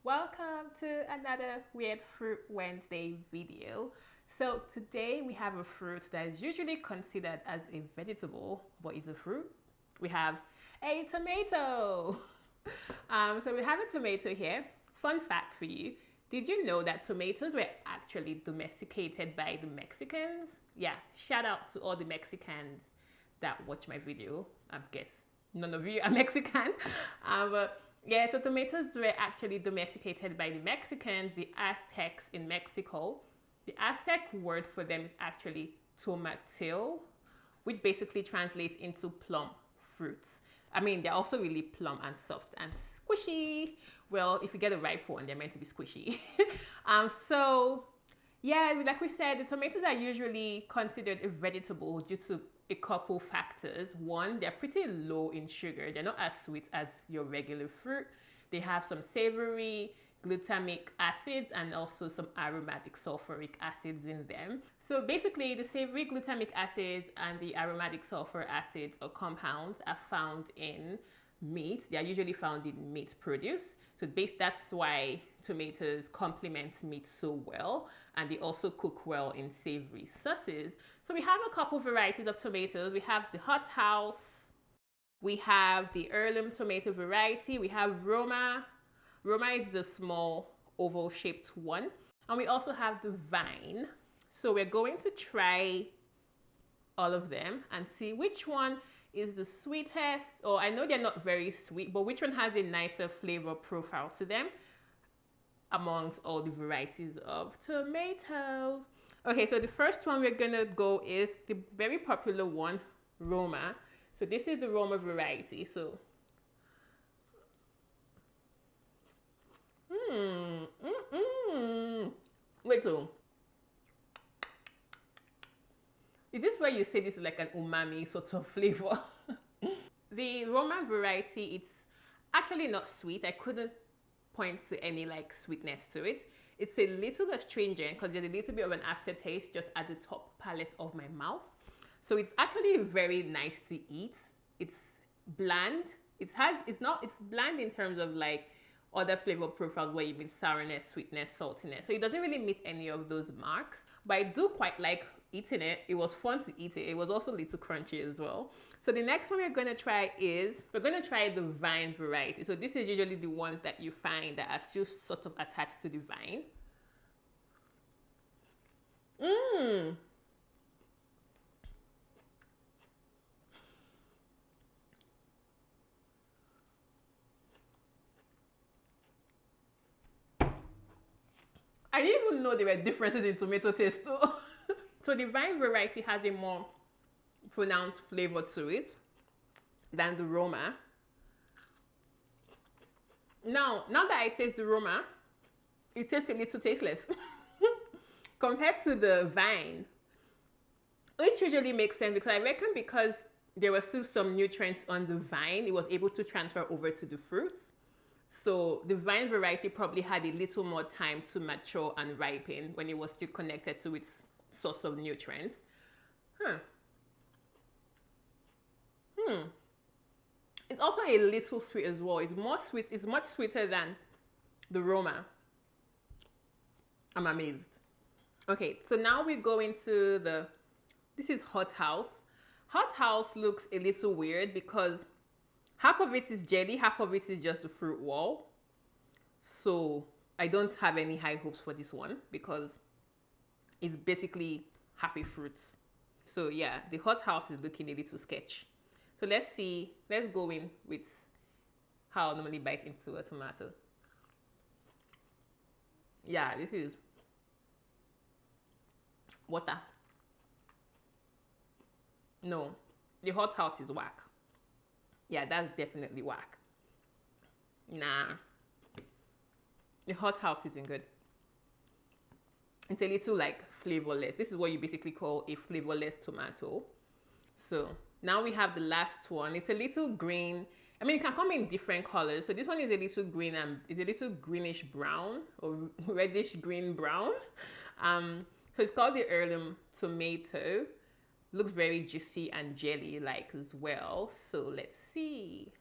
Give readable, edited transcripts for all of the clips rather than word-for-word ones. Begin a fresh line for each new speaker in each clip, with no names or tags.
Welcome to another Weird Fruit Wednesday video. So today we have a fruit that is usually considered as a vegetable, but is a fruit. We have a tomato. So we have a tomato here. Fun fact for you. Did you know that tomatoes were actually domesticated by the Mexicans? Yeah, shout out to all the Mexicans that watch my video. I guess none of you are Mexican. But yeah, so tomatoes were actually domesticated by the Mexicans, the Aztecs in Mexico. The Aztec word for them is actually tomatil, which basically translates into plum fruits. I mean, they're also really plump and soft and squishy. Well, if you get a ripe one, they're meant to be squishy. So yeah, like we said, the tomatoes are usually considered a vegetable due to a couple factors. One, they're pretty low in sugar. They're not as sweet as your regular fruit. They have some savory glutamic acids and also some aromatic sulfuric acids in them. So basically, the savory glutamic acids and the aromatic sulfur acids or compounds are found in meat. They are usually found in meat produce. So that's why tomatoes complement meat so well, and they also cook well in savory sauces. So we have a couple varieties of tomatoes. We have the hothouse, we have the heirloom tomato variety, we have Roma. Roma is the small oval shaped one, and we also have the vine. So we're going to try all of them and see which one is the sweetest, or I know they're not very sweet, but which one has a nicer flavor profile to them amongst all the varieties of tomatoes. Okay, so the first one we're gonna go is the very popular one, Roma. So this is the Roma variety. So wait, so is this where you say this is like an umami sort of flavor? The Roma variety, it's actually not sweet. I couldn't point to any like sweetness to it. It's a little astringent because there's a little bit of an aftertaste just at the top palate of my mouth. So it's actually very nice to eat. It's bland. It's bland in terms of like other flavor profiles where you meet sourness, sweetness, saltiness. So it doesn't really meet any of those marks. But I do quite like eating it. It was fun to eat it. It was also a little crunchy as well. So the next one we're going to try the vine variety. So this is usually the ones that you find that are still sort of attached to the vine. I didn't even know there were differences in tomato taste though. So the vine variety has a more pronounced flavor to it than the Roma. Now that I taste the Roma, it tastes a little tasteless compared to the vine, which usually makes sense because I reckon because there were still some nutrients on the vine, it was able to transfer over to the fruits. So the vine variety probably had a little more time to mature and ripen when it was still connected to its source of nutrients. It's also a little sweet as well. It's more sweet. It's much sweeter than the Roma. I'm amazed. Okay, so now we go into this is hothouse. Hothouse looks a little weird because half of it is jelly, half of it is just the fruit wall. So I don't have any high hopes for this one because it's basically half a fruit. So yeah, the hothouse is looking a little sketch. So let's go in with how I normally bite into a tomato. Yeah, this is water. No, the hothouse is whack. Yeah, that's definitely whack. Nah, the hothouse isn't good. It's a little like flavorless. This is what you basically call a flavorless tomato. So now we have the last one. It's a little green. I mean, it can come in different colors. So this one is a little green and is a little greenish brown or reddish green brown. So it's called the heirloom tomato. Looks very juicy and jelly-like as well. So let's see.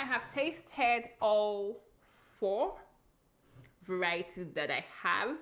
have tasted all 4 varieties that I have.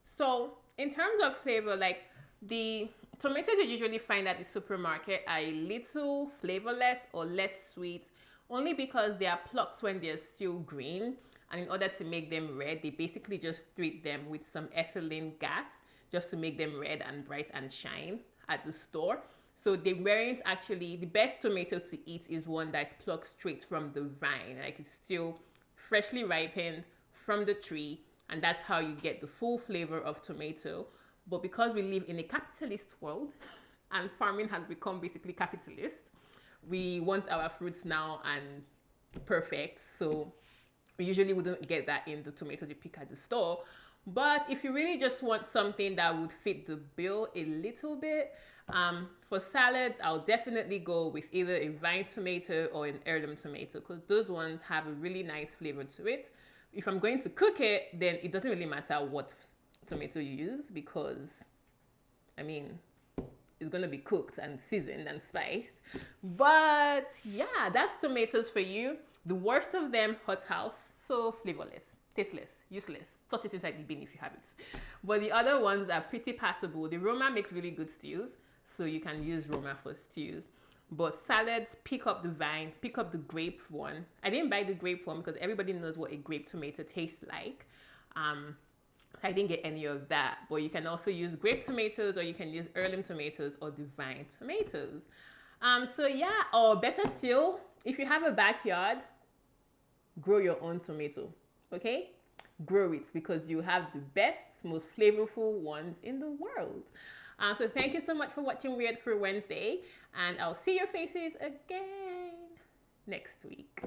So in terms of flavor, like the tomatoes you usually find at the supermarket are a little flavorless or less sweet, only because they are plucked when they're still green. And in order to make them red, they basically just treat them with some ethylene gas just to make them red and bright and shine at the store. So they weren't actually, the best tomato to eat is one that's plucked straight from the vine. Like it's still freshly ripened from the tree, and that's how you get the full flavor of tomato. But because we live in a capitalist world and farming has become basically capitalist, we want our fruits now and perfect. So we usually wouldn't get that in the tomatoes you pick at the store. But if you really just want something that would fit the bill a little bit, for salads, I'll definitely go with either a vine tomato or an heirloom tomato, because those ones have a really nice flavor to it. If I'm going to cook it, then it doesn't really matter what tomato you use, because, I mean, it's going to be cooked and seasoned and spiced. But yeah, that's tomatoes for you. The worst of them, hothouse, so flavorless, tasteless, useless. Toss it inside the bin if you have it. But the other ones are pretty passable. The Roma makes really good stews, so you can use Roma for stews. But salads, pick up the vine, pick up the grape one. I didn't buy the grape one because everybody knows what a grape tomato tastes like. I didn't get any of that. But you can also use grape tomatoes, or you can use heirloom tomatoes or the vine tomatoes. So yeah, or better still, if you have a backyard, grow your own tomato, okay? Grow it, because you have the best, most flavorful ones in the world. So thank you so much for watching Weird Fruit Wednesday, and I'll see your faces again next week.